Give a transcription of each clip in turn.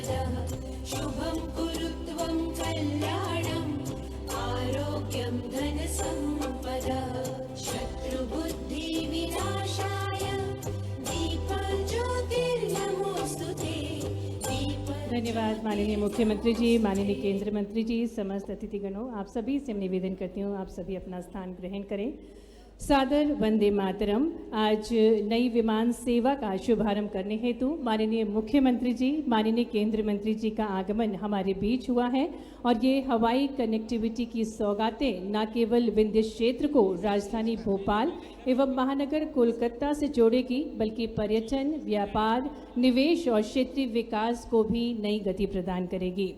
सम्पदः शुभं कुरु त्वं कल्याणम् आरोग्यं धनसम्पदः शत्रुबुद्धिविनाशाय दीपज्योतिर्नमोऽस्तुते। धन्यवाद माननीय मुख्यमंत्री जी, माननीय केंद्रीय मंत्री जी, समस्त अतिथिगणों, आप सभी से निवेदन करती हूँ आप सभी अपना स्थान ग्रहण करें। सादर वंदे मातरम। आज नई विमान सेवा का शुभारंभ करने हेतु माननीय मुख्यमंत्री जी, माननीय केंद्रीय मंत्री जी का आगमन हमारे बीच हुआ है और ये हवाई कनेक्टिविटी की सौगातें न केवल विंध्य क्षेत्र को राजधानी भोपाल एवं महानगर कोलकाता से जोड़ेगी, बल्कि पर्यटन, व्यापार, निवेश और क्षेत्रीय विकास को भी नई गति प्रदान करेगी।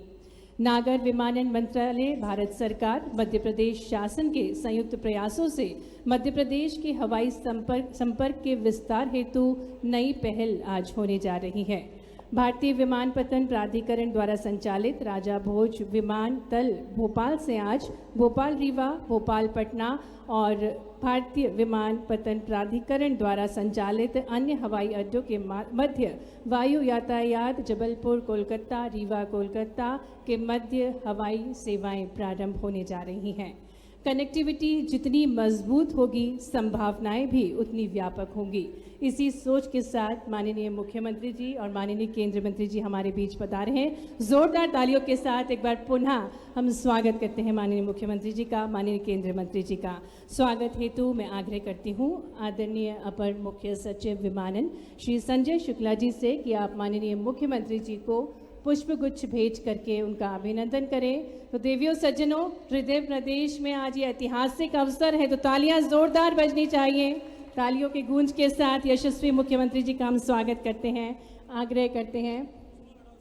नागर विमानन मंत्रालय, भारत सरकार, मध्य प्रदेश शासन के संयुक्त प्रयासों से मध्य प्रदेश के हवाई संपर्क के विस्तार हेतु नई पहल आज होने जा रही है। भारतीय विमानपत्तन प्राधिकरण द्वारा संचालित राजा भोज विमानतल भोपाल से आज भोपाल रीवा, भोपाल पटना और भारतीय विमानपत्तन प्राधिकरण द्वारा संचालित अन्य हवाई अड्डों के मध्य वायु यातायात जबलपुर कोलकाता, रीवा कोलकाता के मध्य हवाई सेवाएं प्रारंभ होने जा रही हैं। कनेक्टिविटी जितनी मजबूत होगी, संभावनाएं भी उतनी व्यापक होंगी। इसी सोच के साथ माननीय मुख्यमंत्री जी और माननीय केंद्रीय मंत्री जी हमारे बीच पधारे हैं। जोरदार तालियों के साथ एक बार पुनः हम स्वागत करते हैं माननीय मुख्यमंत्री जी का, माननीय केंद्रीय मंत्री जी का। स्वागत हेतु मैं आग्रह करती हूँ आदरणीय अपर मुख्य सचिव विमानन श्री संजय शुक्ला जी से कि आप माननीय मुख्यमंत्री जी को पुष्पगुच्छ भेंट करके उनका अभिनंदन करें। तो देवियों सज्जनों, हृदय प्रदेश में आज ये ऐतिहासिक अवसर है, तो तालियां जोरदार बजनी चाहिए। तालियों की गूंज के साथ यशस्वी मुख्यमंत्री जी का हम स्वागत करते हैं। आग्रह करते हैं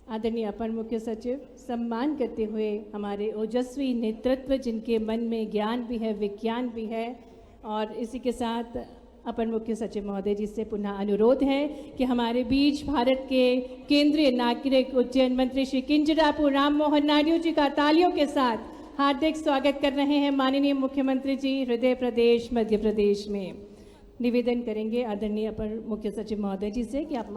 आदरणीय अपर मुख्य सचिव सम्मान करते हुए हमारे ओजस्वी नेतृत्व, जिनके मन में ज्ञान भी है, विज्ञान भी है, और इसी के साथ अपर मुख्य सचिव महोदय जी से पुनः अनुरोध है कि हमारे बीच भारत के केंद्रीय नागरिक उड्डयन मंत्री श्री किंजरापू राम मोहन नायडू जी का तालियों के साथ हार्दिक स्वागत कर रहे हैं माननीय मुख्यमंत्री जी हृदय प्रदेश मध्य प्रदेश में। निवेदन करेंगे आदरणीय अपर मुख्य सचिव महोदय जी से कि आप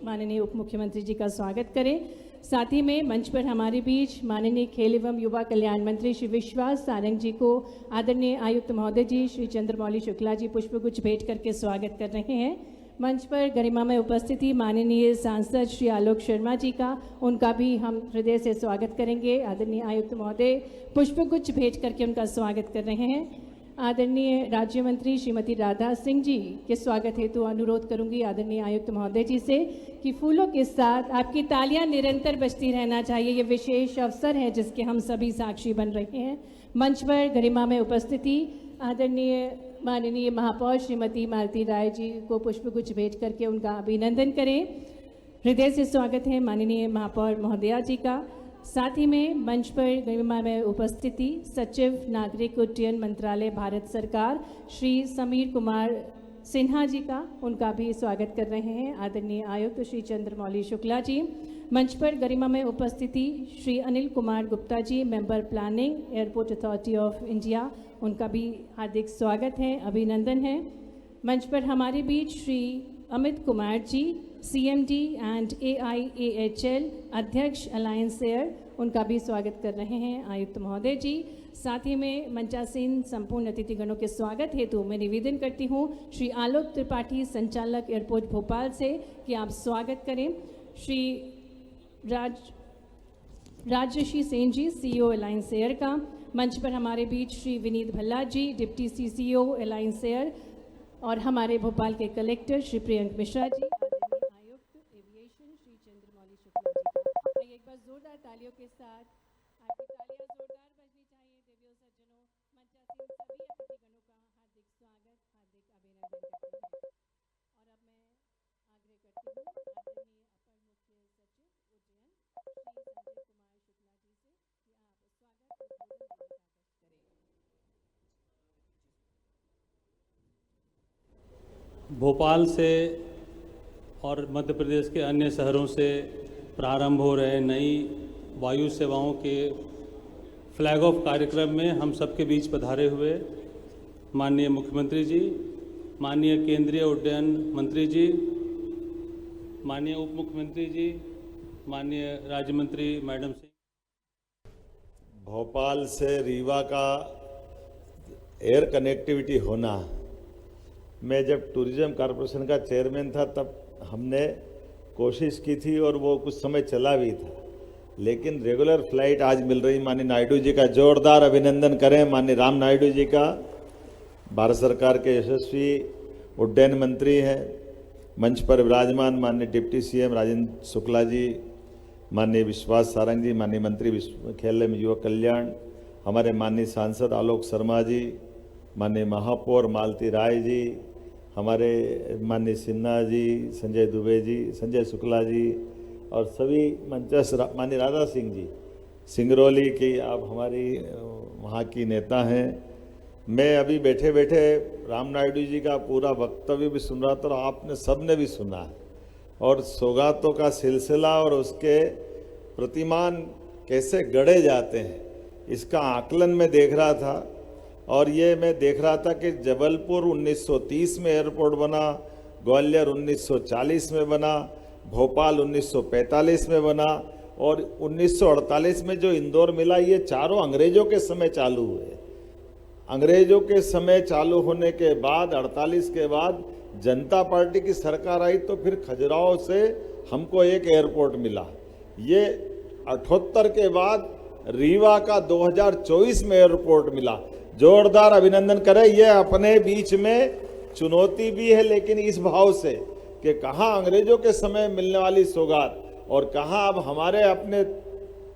माननीय उप मुख्यमंत्री जी का स्वागत करें। साथ ही में मंच पर हमारे बीच माननीय खेल एवं युवा कल्याण मंत्री श्री विश्वास सारंग जी को आदरणीय आयुक्त महोदय जी श्री चंद्रमौली शुक्ला जी पुष्पगुच्छ भेंट करके स्वागत कर रहे हैं। मंच पर गरिमा में उपस्थिति माननीय सांसद श्री आलोक शर्मा जी का, उनका भी हम हृदय से स्वागत करेंगे। आदरणीय आयुक्त महोदय पुष्पगुच्छ भेंट करके उनका स्वागत कर रहे हैं। आदरणीय राज्य मंत्री श्रीमती राधा सिंह जी के स्वागत हेतु अनुरोध करूंगी आदरणीय आयुक्त महोदय जी से कि फूलों के साथ आपकी तालियां निरंतर बजती रहना चाहिए। ये विशेष अवसर है जिसके हम सभी साक्षी बन रहे हैं। मंच पर गरिमा में उपस्थिति आदरणीय माननीय महापौर श्रीमती मालती राय जी को पुष्पगुच्छ भेंट करके उनका अभिनंदन करें। हृदय से स्वागत है माननीय महापौर महोदया जी का। साथ ही में मंच पर गरिमा में उपस्थिति सचिव नागरिक उड्डयन मंत्रालय भारत सरकार श्री समीर कुमार सिन्हा जी का, उनका भी स्वागत कर रहे हैं आदरणीय आयुक्त श्री चंद्रमौली शुक्ला जी। मंच पर गरिमा में उपस्थिति Shri Anil Kumar Gupta ji, member planning airport authority of India, उनका भी हार्दिक स्वागत है, अभिनंदन है। मंच पर हमारे बीच Shri Amit Kumar ji, CMD and AIAHL अध्यक्ष अलायंस एयर, उनका भी स्वागत कर रहे हैं आयुक्त महोदय जी। साथ ही में मंचासीन संपूर्ण अतिथिगणों के स्वागत हेतु मैं निवेदन करती हूँ श्री आलोक त्रिपाठी संचालक एयरपोर्ट भोपाल से कि आप स्वागत करें। श्री राजश्री सेन जी, CEO अलायंस एयर का। मंच पर हमारे बीच श्री विनीत भल्ला जी, डिप्टी CCO अलायंस एयर, और हमारे भोपाल के कलेक्टर श्री प्रियंक मिश्रा जी, आयुक्त एविएशन श्री चंद्रमौली शुक्ला जी। एक बार जोरदार तालियों के साथ, आपकी तालियां जोरदार बजनी चाहिए देवियों सज्जनों। मंचासीन सभी अतिथिगणों का हार्दिक स्वागत, हार्दिक अभिनंदन करते हैं। और अब मैं आग्रह करती हूँ आदरणीय अपर मुख्य सचिव उड्डयन श्री संजय कुमार शुक्ला जी से कि आप स्वागत उद्बोधन देने का कष्ट करें। भोपाल से और मध्य प्रदेश के अन्य शहरों से प्रारंभ हो रहे नई वायु सेवाओं के फ्लैग ऑफ कार्यक्रम में हम सबके बीच पधारे हुए माननीय मुख्यमंत्री जी, माननीय केंद्रीय उड्डयन मंत्री जी, माननीय उप मुख्यमंत्री जी, माननीय राज्य मंत्री मैडम सिंह, भोपाल से रीवा का एयर कनेक्टिविटी होना, मैं जब टूरिज्म कॉरपोरेशन का चेयरमैन था तब हमने कोशिश की थी और वो कुछ समय चला भी था, लेकिन रेगुलर फ्लाइट आज मिल रही। माननीय नायडू जी का जोरदार अभिनंदन करें। माननीय राम नायडू जी का, भारत सरकार के यशस्वी उड्डयन मंत्री हैं, मंच पर विराजमान माननीय डिप्टी सीएम राजेंद्र शुक्ला जी, माननीय विश्वास सारंग जी, माननीय मंत्री खेल एवं युवा कल्याण, हमारे माननीय सांसद आलोक शर्मा जी, माननीय महापौर मालती राय जी, हमारे माननीय सिन्हा जी, संजय दुबे जी, संजय शुक्ला जी और सभी मंचस्थ माननीय राधा सिंह जी सिंगरौली की, आप हमारी वहाँ की नेता हैं। मैं अभी बैठे बैठे राम नायडू जी का पूरा वक्तव्य भी सुन रहा था और आपने सबने भी सुना है, और सौगातों का सिलसिला और उसके प्रतिमान कैसे गढ़े जाते हैं इसका आकलन में देख रहा था। और ये मैं देख रहा था कि जबलपुर 1930 में एयरपोर्ट बना, ग्वालियर 1940 में बना, भोपाल 1945 में बना और 1948 में जो इंदौर मिला, ये चारों अंग्रेजों के समय चालू हुए। अंग्रेजों के समय चालू होने के बाद 48 के बाद जनता पार्टी की सरकार आई तो फिर खजुराहो से हमको एक एयरपोर्ट मिला। ये 78 के बाद रीवा का 2024 में एयरपोर्ट मिला। जोरदार अभिनंदन करें। ये अपने बीच में चुनौती भी है, लेकिन इस भाव से कि कहाँ अंग्रेजों के समय मिलने वाली सौगात और कहाँ अब हमारे अपने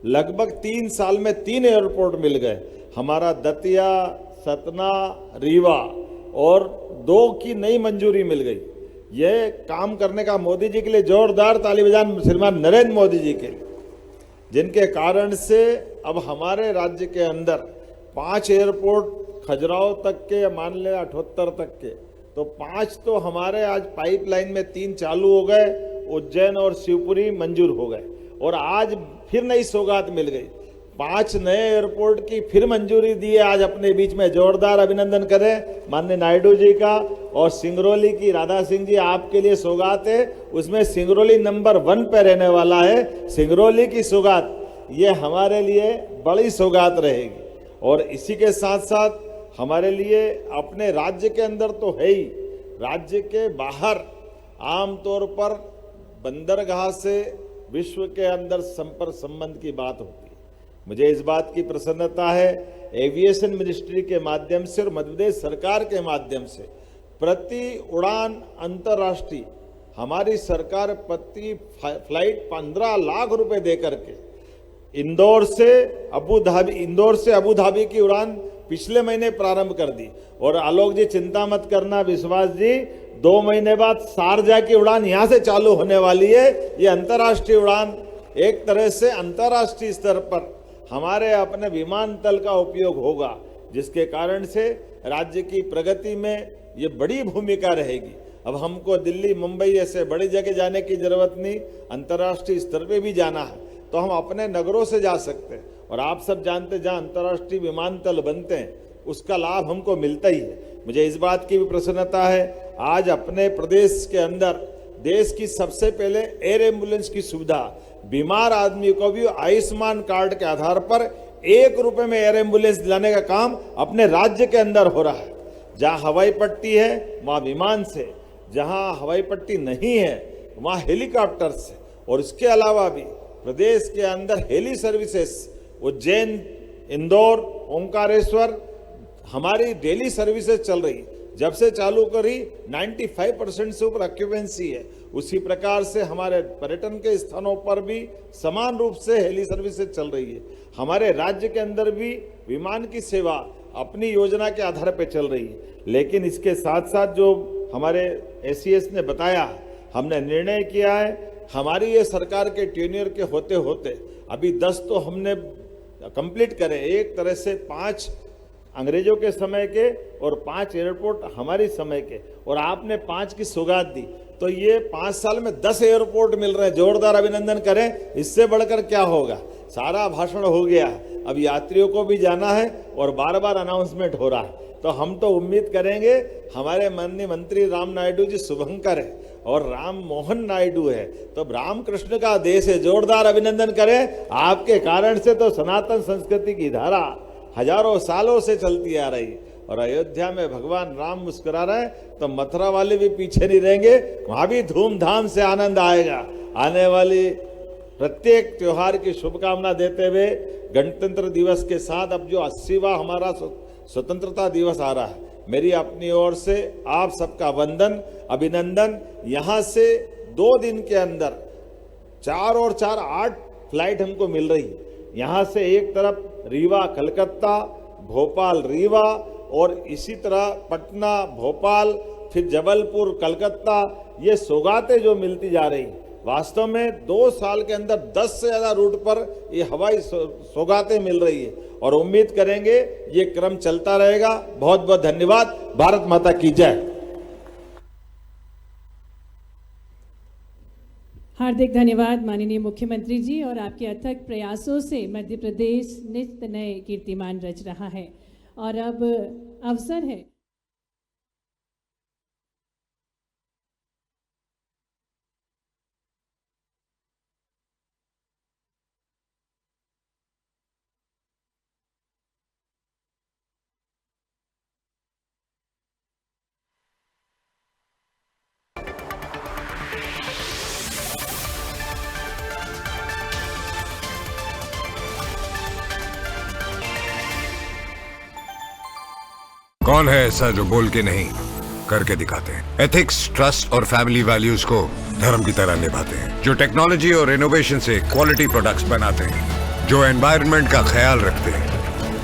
लगभग 3 साल में 3 एयरपोर्ट मिल गए। हमारा दतिया, सतना, रीवा और 2 की नई मंजूरी मिल गई। ये काम करने का मोदी जी के लिए जोरदार ताली बजान श्रीमान नरेंद्र मोदी जी के लिए, जिनके कारण से अब हमारे राज्य के अंदर 5 एयरपोर्ट खजुराहो तक के, मान ले 78 तक के, तो 5 तो हमारे आज पाइपलाइन में 3 चालू हो गए, उज्जैन और शिवपुरी मंजूर हो गए और आज फिर नई सौगात मिल गई। 5 नए एयरपोर्ट की फिर मंजूरी दी है आज अपने बीच में। जोरदार अभिनंदन करें माननीय नायडू जी का। और सिंगरौली की राधा सिंह जी, आपके लिए सौगात है, उसमें सिंगरौली नंबर 1 पे रहने वाला है। सिंगरौली की सौगात ये हमारे लिए बड़ी सौगात रहेगी। और इसी के साथ साथ हमारे लिए अपने राज्य के अंदर तो है ही, राज्य के बाहर आमतौर पर बंदरगाह से विश्व के अंदर संपर्क संबंध की बात होती है। मुझे इस बात की प्रसन्नता है, एविएशन मिनिस्ट्री के माध्यम से और मध्य प्रदेश सरकार के माध्यम से प्रति उड़ान अंतर्राष्ट्रीय हमारी सरकार प्रति फ्लाइट 15 लाख रुपए दे करके इंदौर से अबू धाबी की उड़ान पिछले महीने प्रारंभ कर दी। और आलोक जी चिंता मत करना, विश्वास जी, 2 महीने बाद शारजा की उड़ान यहाँ से चालू होने वाली है। ये अंतर्राष्ट्रीय उड़ान एक तरह से अंतर्राष्ट्रीय स्तर पर हमारे अपने विमानतल का उपयोग होगा, जिसके कारण से राज्य की प्रगति में ये बड़ी भूमिका रहेगी। अब हमको दिल्ली, मुंबई ऐसे बड़ी जगह जाने की जरूरत नहीं, अंतर्राष्ट्रीय स्तर पे भी जाना है तो हम अपने नगरों से जा सकते हैं। और आप सब जानते हैं जहाँ अंतर्राष्ट्रीय विमानतल बनते हैं उसका लाभ हमको मिलता ही है। मुझे इस बात की भी प्रसन्नता है, आज अपने प्रदेश के अंदर देश की सबसे पहले एयर एम्बुलेंस की सुविधा, बीमार आदमी को भी आयुष्मान कार्ड के आधार पर 1 रुपए में एयर एम्बुलेंस दिलाने का काम अपने राज्य के अंदर हो रहा है। जहाँ हवाई पट्टी है वहाँ विमान से, जहाँ हवाई पट्टी नहीं है वहाँ हेलीकॉप्टर से। और इसके अलावा भी प्रदेश के अंदर हेली सर्विसेज, उज्जैन, इंदौर, ओंकारेश्वर हमारी डेली सर्विसेज चल रही। जब से चालू करी 95% से ऊपर ऑक्यूपेंसी है। उसी प्रकार से हमारे पर्यटन के स्थानों पर भी समान रूप से हेली सर्विसेज चल रही है। हमारे राज्य के अंदर भी विमान की सेवा अपनी योजना के आधार पर चल रही है। लेकिन इसके साथ साथ जो हमारे एसीएस ने बताया, हमने निर्णय किया है, हमारी ये सरकार के टेन्योर के होते होते अभी 10 तो हमने कंप्लीट करे। एक तरह से 5 अंग्रेजों के समय के और 5 एयरपोर्ट हमारी समय के, और आपने 5 की सौगात दी, तो ये 5 साल में 10 एयरपोर्ट मिल रहे हैं। जोरदार अभिनंदन करें। इससे बढ़कर क्या होगा? सारा भाषण हो गया, अब यात्रियों को भी जाना है और बार बार अनाउंसमेंट हो रहा है। तो हम तो उम्मीद करेंगे हमारे माननीय मंत्री राम नायडू जी शुभंकर है और राम मोहन नायडू है, तो रामकृष्ण का देश है। जोरदार अभिनंदन करें। आपके कारण से तो सनातन संस्कृति की धारा हजारों सालों से चलती आ रही, और अयोध्या में भगवान राम मुस्कुरा रहे हैं तो मथुरा वाले भी पीछे नहीं रहेंगे, वहां भी धूमधाम से आनंद आएगा। आने वाली प्रत्येक त्योहार की शुभकामना देते हुए गणतंत्र दिवस के साथ अब जो 80वां हमारा स्वतंत्रता दिवस आ रहा है, मेरी अपनी ओर से आप सबका वंदन, अभिनंदन। यहाँ से 2 दिन के अंदर 4 और 4 8 फ्लाइट हमको मिल रही। यहाँ से एक तरफ रीवा कलकत्ता, भोपाल रीवा, और इसी तरह पटना भोपाल, फिर जबलपुर कलकत्ता, ये सौगातें जो मिलती जा रही। वास्तव में 2 साल के अंदर 10 से ज़्यादा रूट पर ये हवाई सौगातें मिल रही है, और उम्मीद करेंगे ये क्रम चलता रहेगा। बहुत बहुत धन्यवाद। भारत माता की जय। हार्दिक धन्यवाद माननीय मुख्यमंत्री जी। और आपके अथक प्रयासों से मध्य प्रदेश नित नए कीर्तिमान रच रहा है। और अब अवसर है कौन है ऐसा जो बोल के नहीं करके दिखाते हैं। एथिक्स, ट्रस्ट और फैमिली वैल्यूज को धर्म की तरह निभाते हैं, जो टेक्नोलॉजी और इनोवेशन से क्वालिटी प्रोडक्ट्स बनाते हैं, जो एनवायरनमेंट का ख्याल रखते हैं,